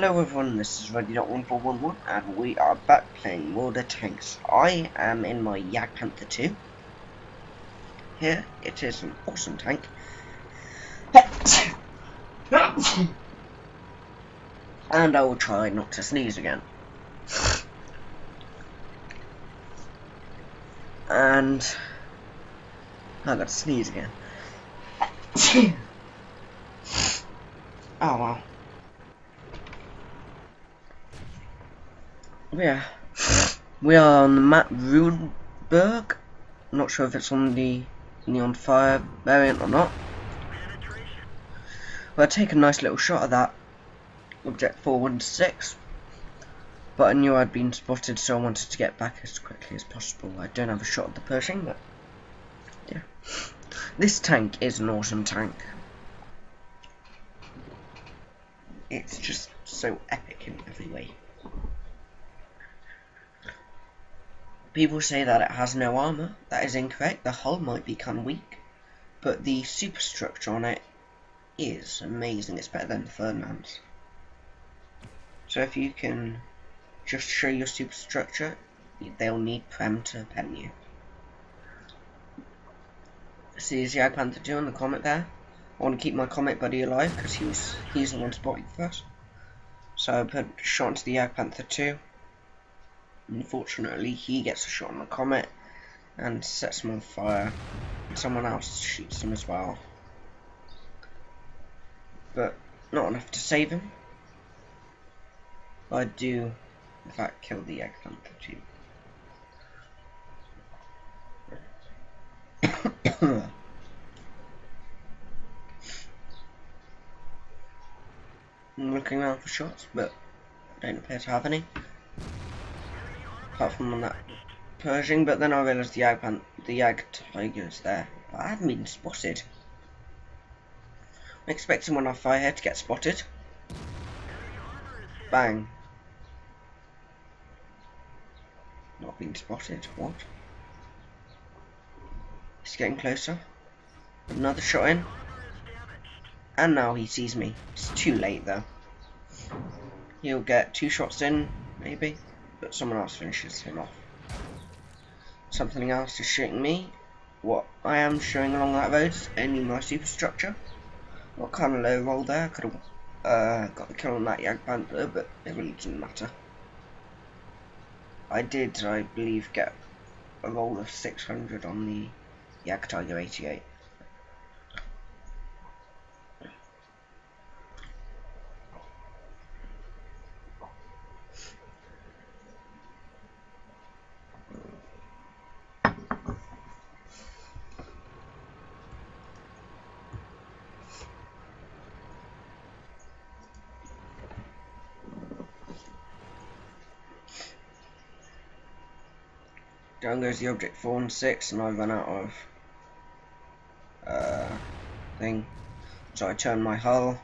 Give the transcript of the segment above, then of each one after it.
Hello everyone, this is Ready.1411 and we are back playing World of Tanks. I am in my JPanther 2. Here, it is an awesome tank. And I will try not to sneeze again. And I got to sneeze again. Oh wow. Yeah. We are on the map Runeberg. I'm not sure if it's on the Neon Fire variant or not. But I take a nice little shot of that Object 416. But I knew I'd been spotted, so I wanted to get back as quickly as possible. I don't have a shot at the Pershing, but yeah. This tank is an awesome tank. It's just so epic in every way. People say that it has no armor. That is incorrect. The hull might be kind of weak, but the superstructure on it is amazing. It's better than Ferdinand's. So if you can just show your superstructure, they'll need Prem to pen you. See his JPanther 2 in the comment there. I want to keep my comment buddy alive because he's the one spotting first. So I put a shot into the JPanther 2. Unfortunately, he gets a shot on the comet and sets him on fire. And someone else shoots him as well, but not enough to save him. I do, in fact, kill the JPanther 2. I'm looking around for shots, but I don't appear to have any. Apart from on that Pershing, but then I realised the Jag Tiger's there. But I haven't been spotted. I'm expecting when I fire here to get spotted. Bang. Not being spotted. What? He's getting closer. Another shot in. And now he sees me. It's too late though. He'll get 2 shots in, maybe, but someone else finishes him off. Something else is shooting me. What I am showing along that road is only my superstructure. What kind of low roll there? Could have got the kill on that JPanther, but it really didn't matter. I did, I believe, get a roll of 600 on the Jag Tiger 88. Down goes the Object 416, and I run out of thing. So I turn my hull,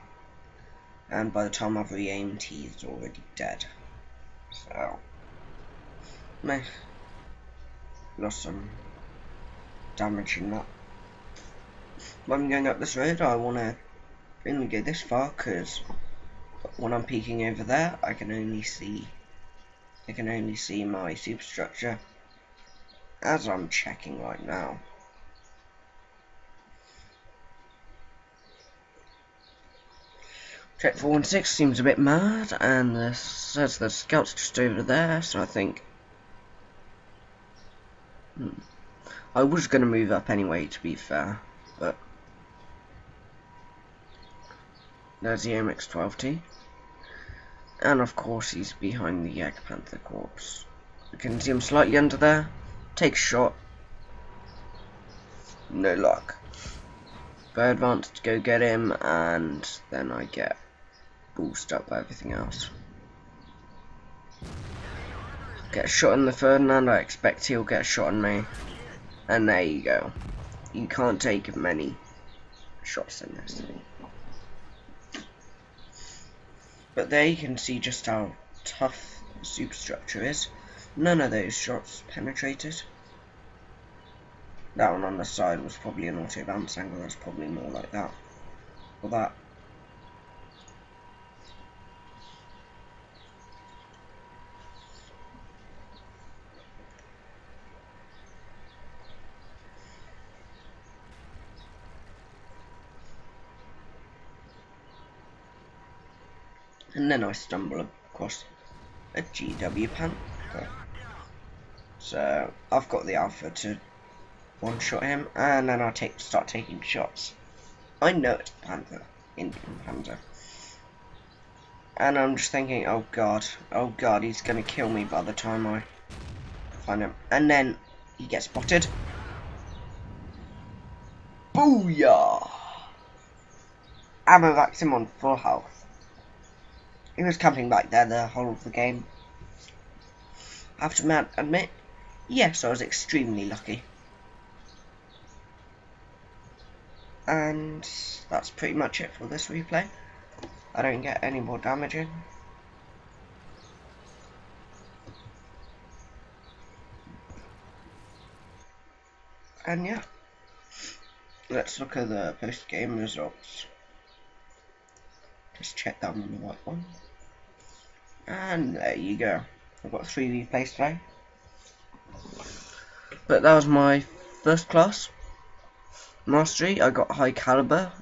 and by the time I've re-aimed, he's already dead. So, meh. Lost some damage in that. When I'm going up this road, I want to only go this far, because when I'm peeking over there, I can only see my superstructure, as I'm checking right now. Check 416 seems a bit mad, and says the scout's just over there, so I think I was going to move up anyway, to be fair, but there's the MX-12T, and of course he's behind the JPanther corpse. You can see him slightly under there. Take a shot. No luck. Very advanced to go get him, and then I get boosted up by everything else. Get a shot in the Ferdinand, I expect he'll get a shot on me. And there you go. You can't take many shots in this thing. But there you can see just how tough the superstructure is. None of those shots penetrated. That one on the side was probably an auto bounce angle, that's probably more like that. Or that. And then I stumble across a JPanther. So I've got the alpha to one-shot him, and then I'll start taking shots. I know it's Panther, Indian Panther. And I'm just thinking, oh god, he's gonna kill me by the time I find him. And then he gets spotted. Booyah! Ammo vaxed him on full health. He was camping back there the whole of the game. I have to admit, yes, I was extremely lucky. And that's pretty much it for this replay. I don't get any more damage in. And yeah, let's look at the post-game results. Just check that I'm on the right one. And there you go. I've got 3 replays today. But that was my first class mastery. I got high caliber,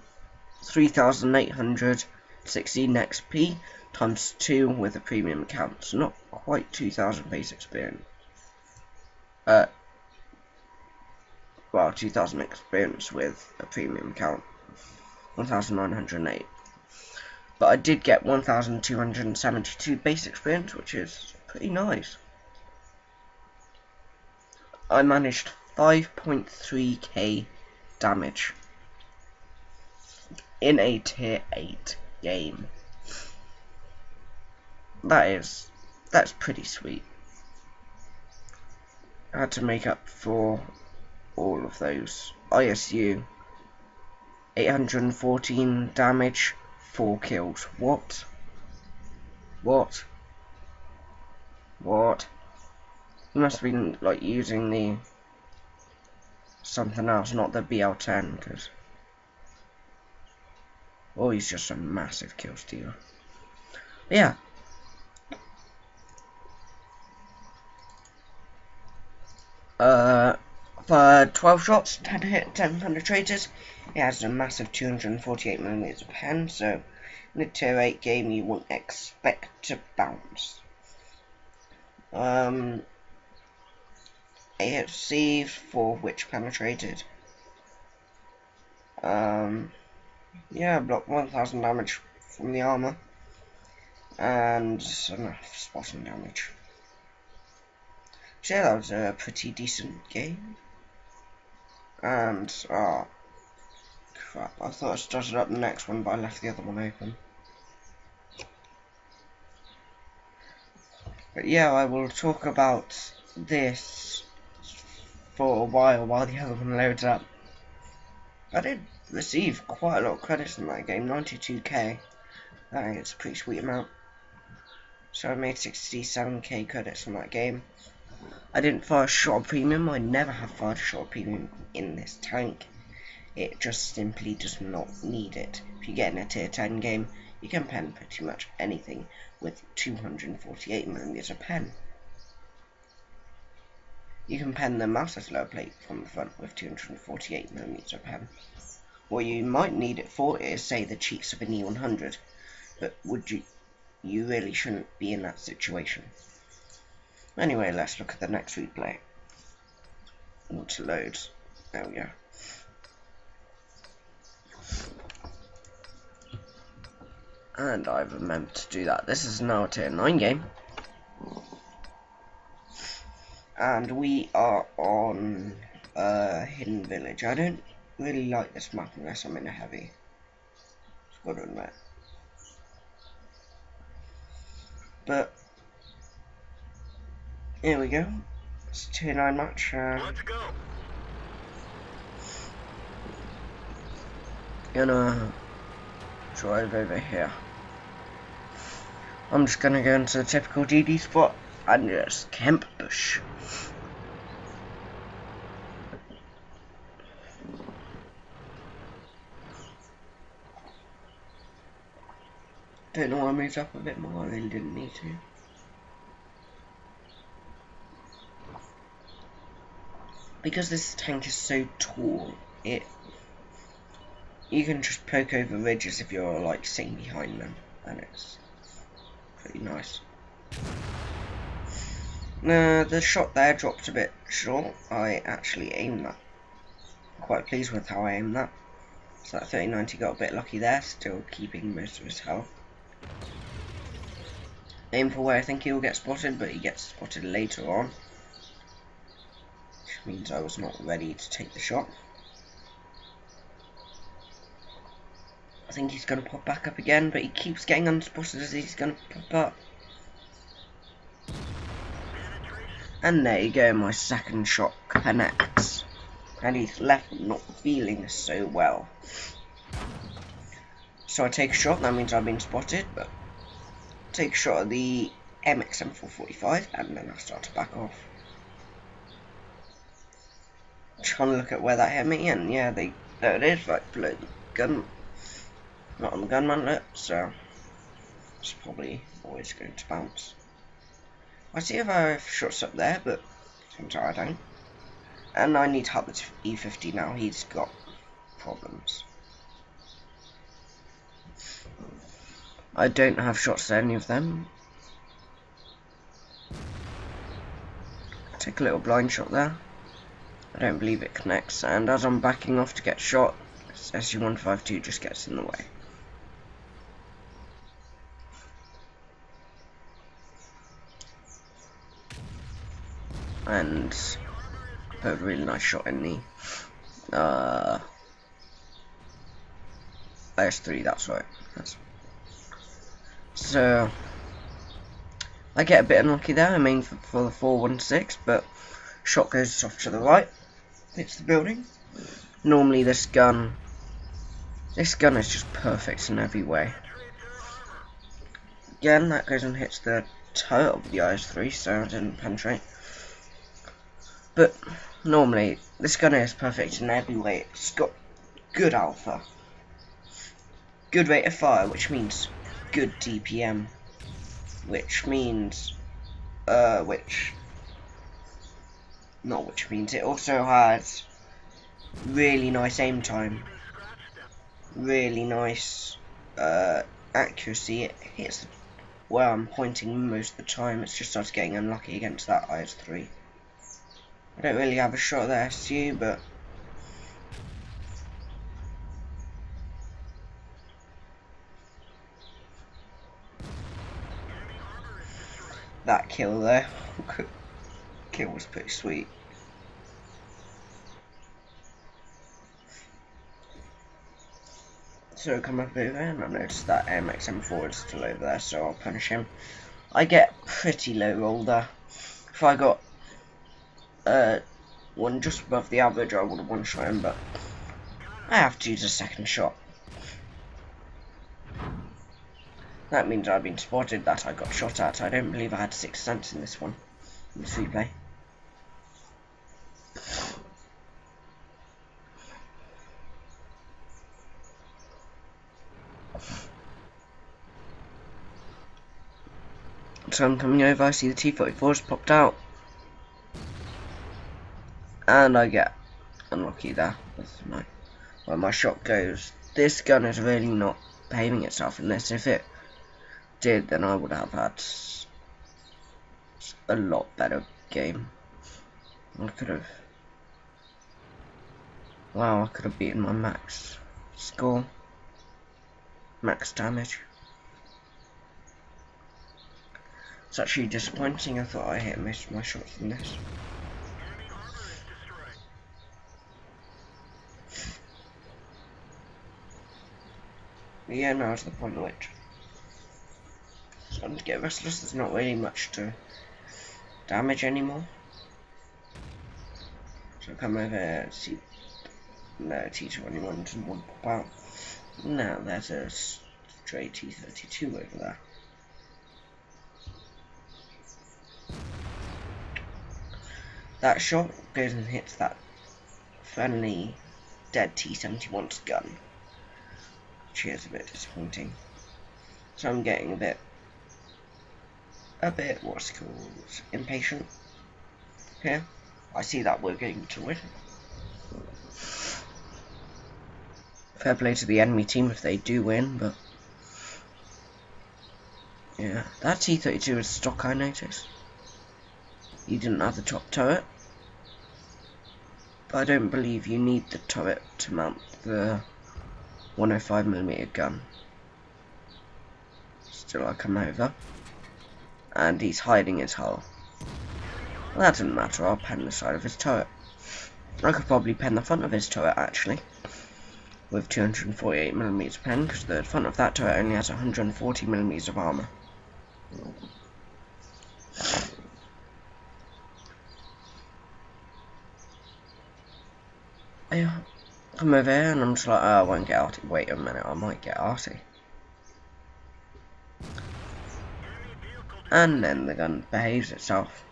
3,816 XP times 2 with a premium account. So not quite 2,000 base experience. Well, 2,000 experience with a premium account. 1,908. But I did get 1,272 base experience, which is pretty nice. I managed 5.3k damage in a tier 8 game. That's pretty sweet. I had to make up for all of those. ISU 814 damage, 4 kills. What? He must have been like using the something else, not the BL10, because he's just a massive kill stealer. Yeah. For 12 shots, 10 hit, 10 penetrators, it has a massive 248mm pen, so in a tier 8 game you won't expect to bounce. 8 hits received, 4 which penetrated. Yeah, blocked 1,000 damage from the armor, and enough spotting damage. So yeah, that was a pretty decent game. And, crap, I thought I started up the next one, but I left the other one open. But yeah, I will talk about this for a while the other one loads up. I did receive quite a lot of credits in that game, 92k. I think it's a pretty sweet amount. So I made 67k credits from that game. I didn't fire a shot premium. I never have fired a shot premium in this tank. It just simply does not need it. If you get in a tier 10 game, you can pen pretty much anything with 248mm pen. You can pen the mouse lower plate from the front with 248mm pen. What you might need it for is, say, the cheeks of an E100, but you really shouldn't be in that situation. Anyway, let's look at the next replay. Once it loads. There we go. And I've remembered to do that. This is now a tier 9 game. And we are on Hidden Village. I don't really like this map unless I'm in a heavy. I've got to admit. But here we go. It's a tier 9 match. Let's go. Gonna drive over here. I'm just gonna go into the typical DD spot and just camp bush. Don't know why I moved up a bit more. I really didn't need to. Because this tank is so tall, you can just poke over ridges if you're like sitting behind them, and it's nice. No, the shot there dropped a bit short. I actually aimed that. Quite pleased with how I aimed that. So that 30-90 got a bit lucky there, still keeping most of his health. Aim for where I think he'll get spotted, but he gets spotted later on. Which means I was not ready to take the shot. I think he's going to pop back up again, but he keeps getting unspotted as he's going to pop up. And there you go, my second shot connects. And he's left not feeling so well. So I take a shot, that means I've been spotted, but take a shot at the MXM445, and then I start to back off. Trying to look at where that hit me, and yeah, there it is, right below the gun. Not on the gun mantlet, so it's probably always going to bounce. I see if I have shots up there, but sometimes I don't. And I need to help the E50 now, he's got problems. I don't have shots at any of them. I take a little blind shot there. I don't believe it connects, and as I'm backing off to get shot, SU-152 just gets in the way. And put a really nice shot in the IS-3, that's right. So I get a bit unlucky there. I'm aiming for the 416, but shot goes off to the right, hits the building. Normally this gun is just perfect in every way. Again, that goes and hits the turret of the IS-3, so it didn't penetrate. But normally this gun is perfect in every way. It's got good alpha, good rate of fire, which means good DPM, which means it also has really nice aim time, really nice accuracy. It hits where I'm pointing most of the time. It's just started getting unlucky against that IS-3. I don't really have a shot at the SU, but that kill there, kill was pretty sweet. So come up over and I noticed that MXM4 is still over there, so I'll punish him. I get pretty low roll there. If I got one just above the average, I would have one-shot him, but I have to use a second shot. That means I've been spotted, that I got shot at. I don't believe I had 6 cents in this one, in this replay. So I'm coming over, I see the T-34's popped out. And I get unlucky there with where my shot goes. This gun is really not behaving itself in this. If it did, then I would have had a lot better game. I could have beaten my max score, max damage. It's actually disappointing. I thought I hit most of my shots in this. But yeah, now to the point at which it's starting to get restless. There's not really much to damage anymore. So come over, see the T21 didn't want to pop out. Now there's a stray T32 over there. That shot goes and hits that friendly dead T71's gun, which is a bit disappointing. So I'm getting a bit what's it called, impatient here. I see that we're going to win. Fair play to the enemy team if they do win, but Yeah, that T-32 is stock, I noticed. You didn't have the top turret. But I don't believe you need the turret to mount the 105mm gun. Still, I come over. And he's hiding his hull. Well, that doesn't matter, I'll pen the side of his turret. I could probably pen the front of his turret, actually. With 248mm pen, because the front of that turret only has 140mm of armor. Yeah, come over here and I'm just like, oh, I won't get arty. Wait a minute, I might get arty. And then the gun behaves itself.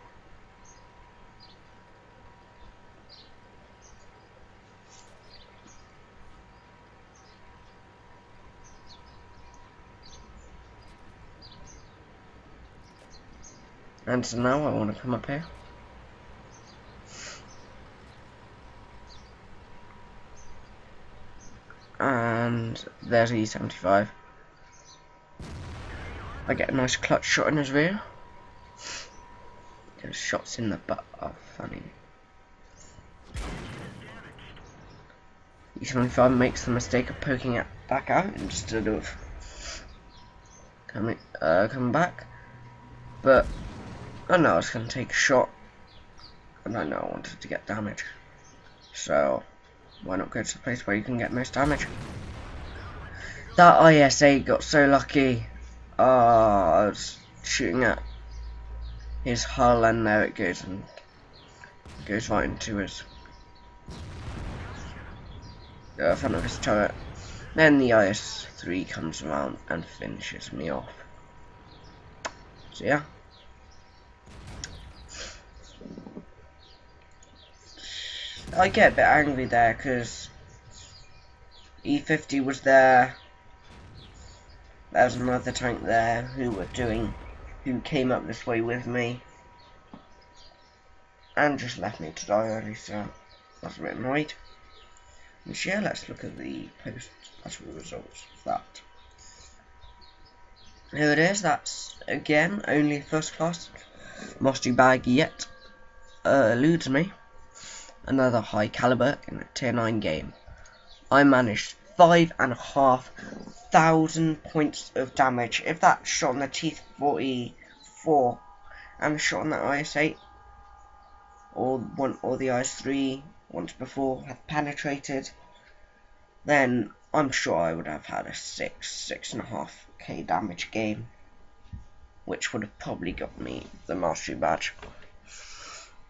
And so now I want to come up here. And there's E75. I get a nice clutch shot in his rear. Those shots in the butt are funny. E75 makes the mistake of poking it back out instead of coming back. But I know I was going to take a shot, and I know I wanted to get damage. So why not go to the place where you can get most damage? That ISA got so lucky. I was shooting at his hull and there it goes, and goes right into his front of his turret. Then the IS-3 comes around and finishes me off. So yeah. I get a bit angry there because E50 was there. There was another tank there who came up this way with me and just left me to die early, so I was a bit annoyed. And yeah, let's look at the post-battle results of that. Here it is. That's again only first class. Mastery bag yet eludes me. Another high caliber in a tier 9 game. I managed 5,500 points of damage. If that shot on the T-44 and the shot on the IS-8 or the IS-3 once before had penetrated, then I'm sure I would have had a 6.5k damage game, which would have probably got me the mastery badge.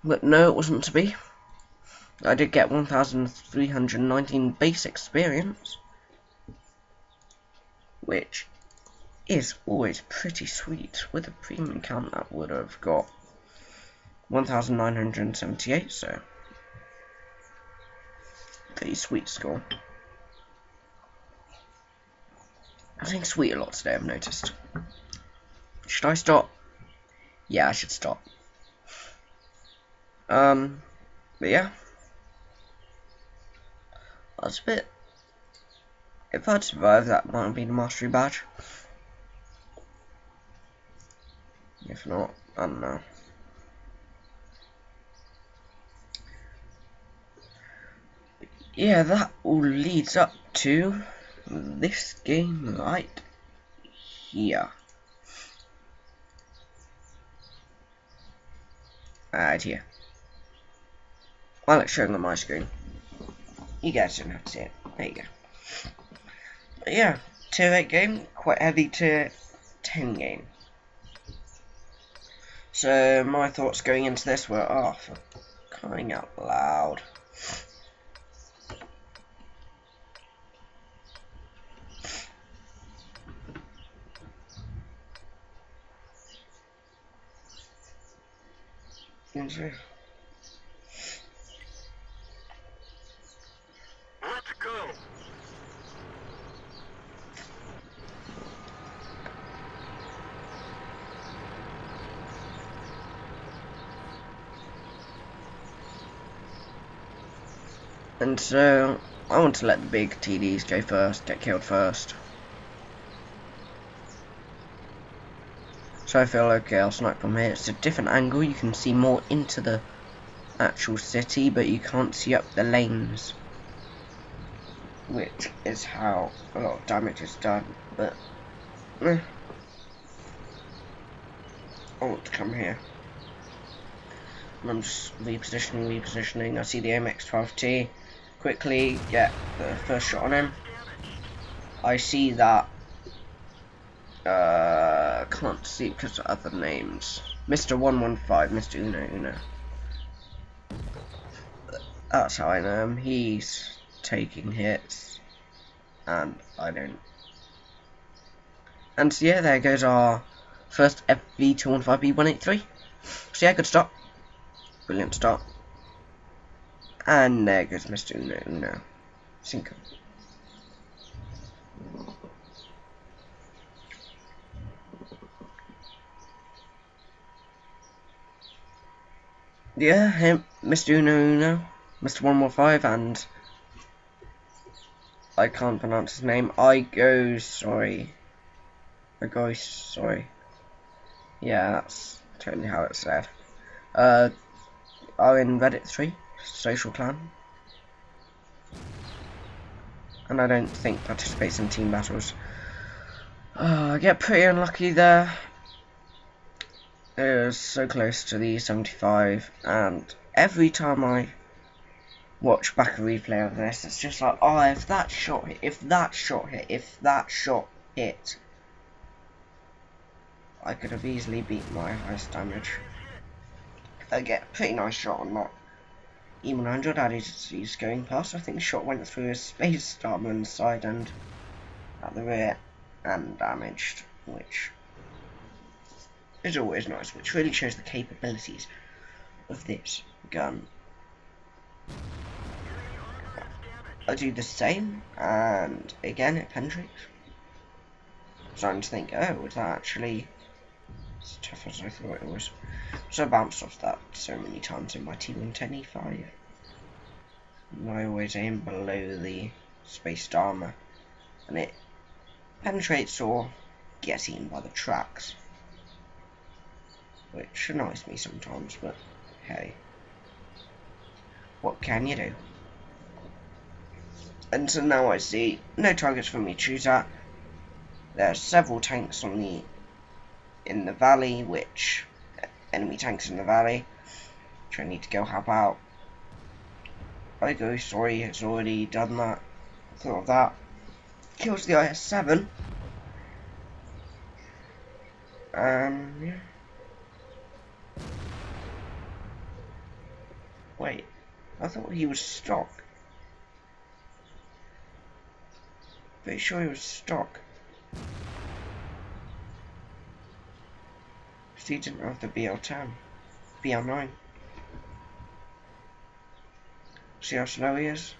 But no, it wasn't to be. I did get 1,319 base experience, which is always pretty sweet. With a premium count, that would have got 1,978, so pretty sweet score. I'm saying sweet a lot today, I've noticed. Should I stop? Yeah, I should stop. But yeah. I was a bit... If I'd survived, that might have been a mastery badge. If not, I don't know. Yeah, that all leads up to this game right here. Right here. While it's showing on my screen. You guys don't have to see it. There you go. But yeah, tier 8 game, quite heavy tier 10 game. So my thoughts going into this were, oh, for crying out loud. Let's go. And so I want to let the big TDs go first, get killed first. So I feel okay, I'll snipe from here. It's a different angle, you can see more into the actual city, but you can't see up the lanes, which is how a lot of damage is done. But I want to come here. And I'm just repositioning. I see the MX-12T. Quickly get the first shot on him. I see that. Can't see because of other names. Mr. 115, Mr. Uno. That's how I know him. He's taking hits, and I don't. And so yeah, there goes our first FV215B183. So yeah, good start. Brilliant start. And there goes Mr. Uno. Cinco. Yeah, him, Mr. Uno, Mr. 115, and I can't pronounce his name. Sorry. Yeah, that's totally how it's said. Are in Reddit 3, Social Clan. And I don't think participates in team battles. I get pretty unlucky there. It was so close to the 75, and every time I watch back a replay of this, it's just like, oh, if that shot hit, I could have easily beat my highest damage. I get a pretty nice shot on that E100 as he's going past. I think the shot went through his space starman's side and at the rear and damaged, which is always nice, which really shows the capabilities of this gun. I do the same, and again it penetrates. Starting to think, oh, was that actually as tough as I thought it was? So I bounced off that so many times in my T110E5. I always aim below the spaced armour, and it penetrates or gets eaten by the tracks, which annoys me sometimes, but hey, what can you do? And so now I see no targets for me to choose at. There are several tanks in the valley, enemy tanks in the valley, which I need to go help out. Sorry, has already done that. Thought of that. Kills the IS-7. Yeah. Wait, I thought he was stock. Pretty sure he was stock. He didn't have the BL9. See how slow he is?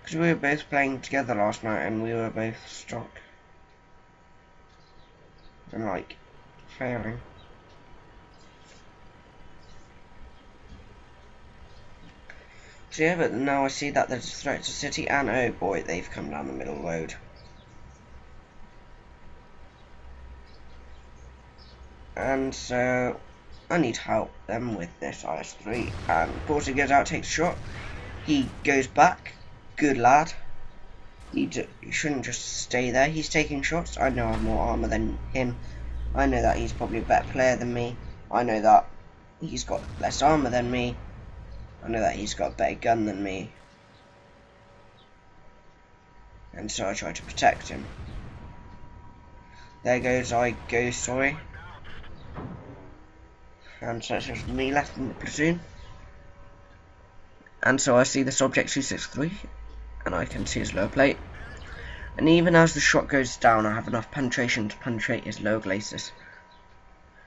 Because we were both playing together last night and we were both stock. And like, failing. So yeah, but now I see that there's a threat to city, and oh boy, they've come down the middle road. And so I need to help them with this IS-3. And of course he goes out, takes a shot. He goes back. Good lad. He shouldn't just stay there. He's taking shots. I know I have more armor than him. I know that he's probably a better player than me. I know that he's got less armor than me. I know that he's got a better gun than me. And so I try to protect him. There goes sorry. And so it's just me left in the platoon. And so I see this object 263, and I can see his lower plate. And even as the shot goes down, I have enough penetration to penetrate his lower glacis.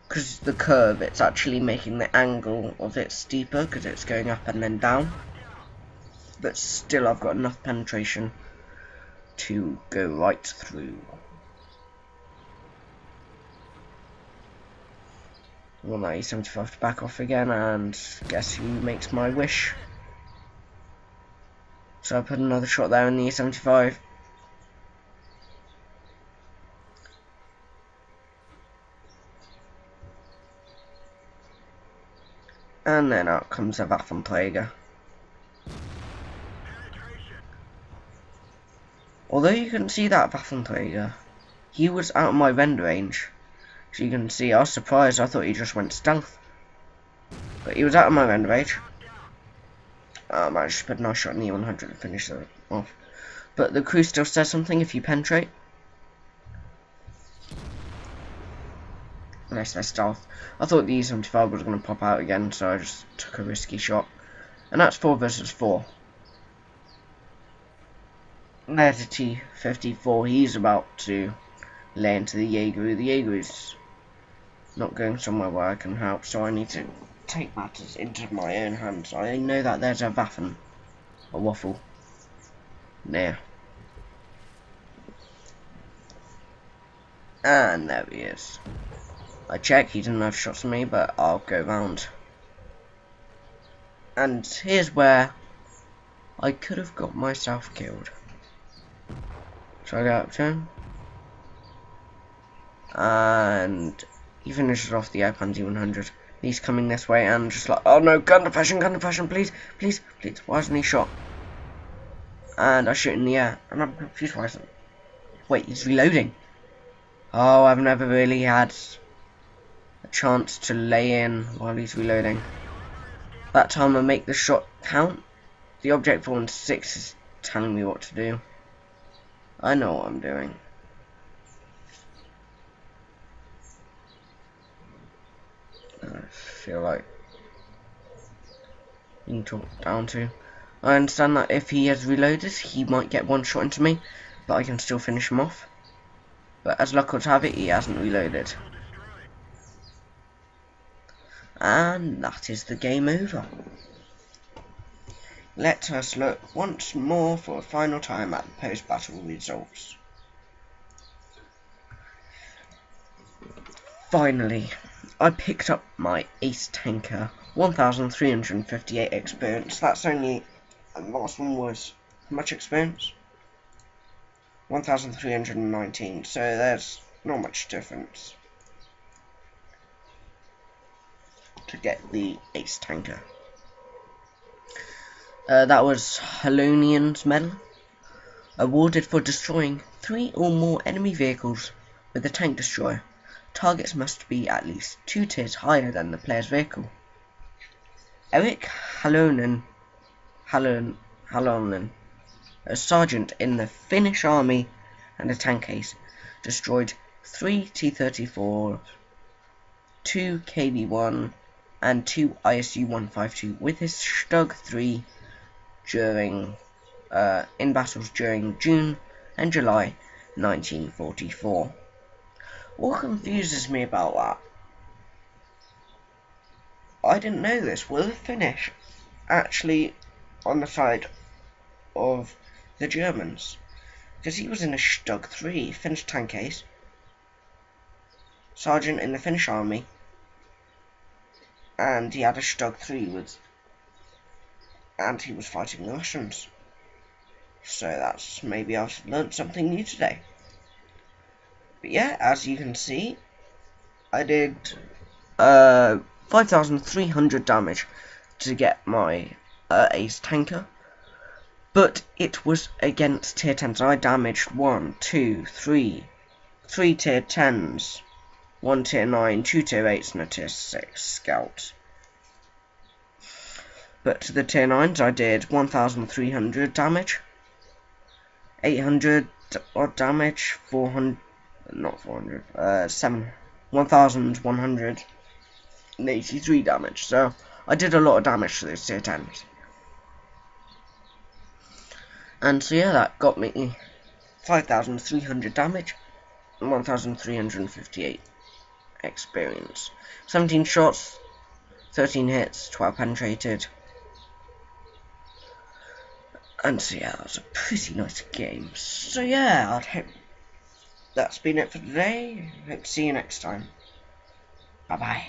Because the curve, it's actually making the angle of it steeper, because it's going up and then down. But still, I've got enough penetration to go right through. I want that E75 to back off again, and guess who makes my wish? So I put another shot there in the E75. And then out comes a Waffenträger. Although you can see that Waffenträger, he was out of my render range. So you can see, I was surprised, I thought he just went stealth. But he was out of my render range. I just put a nice shot in the 100 and finish it off. But the crew still says something if you penetrate. Unless they're stealth. I thought the E75 was going to pop out again, so I just took a risky shot. And that's 4 versus 4. There's a T-54. He's about to lay into the Jaeger. The Jaeger's not going somewhere where I can help, so I need to take matters into my own hands. I know that there's a waffle near. And there he is. I check, he didn't have shots on me, but I'll go round. And here's where I could have got myself killed. So I go up to him. And he finishes off the JPanther 100. He's coming this way and just like, oh no, gun depression, please, please, please. Why isn't he shot? And I shoot in the air. And I'm confused why isn't. Wait, he's reloading. Oh, I've never really had a chance to lay in while he's reloading. That time I make the shot count. The object 416 is telling me what to do. I know what I'm doing. I feel like you can talk down to. I understand that if he has reloaded, he might get one shot into me, but I can still finish him off. But as luck would have it, he hasn't reloaded. And that is the game over. Let us look once more for a final time at the post-battle results. Finally, I picked up my Ace Tanker, 1,358 experience. That's only, and the last one was, how much experience? 1,319, so there's not much difference to get the Ace Tanker. That was Halonian's Medal, awarded for destroying 3 or more enemy vehicles with a tank destroyer. Targets must be at least 2 tiers higher than the player's vehicle. Eric Halonen, a sergeant in the Finnish army and a tank ace, destroyed 3 T-34, 2 KB-1 and 2 ISU-152 with his Stug 3 during in battles during June and July 1944. What confuses me about that, I didn't know this, were the Finnish actually on the side of the Germans? Because he was in a Stug 3, Finnish tank ace, sergeant in the Finnish army, and he had a Stug 3 and he was fighting the Russians. So that's, maybe I've learnt something new today. But yeah, as you can see, I did 5,300 damage to get my Ace Tanker. But it was against tier 10s. I damaged 3 tier 10s, 1 tier 9, 2 tier 8s, and a tier 6 scout. But to the tier 9s I did 1,300 damage, 800 odd damage, 1,183 damage. So I did a lot of damage to those tier 10s. And so yeah, that got me 5,300 damage and 1,358 experience. 17 shots, 13 hits, 12 penetrated. And so yeah, that was a pretty nice game. So yeah, I'd hope that's been it for today. Hope to see you next time. Bye bye.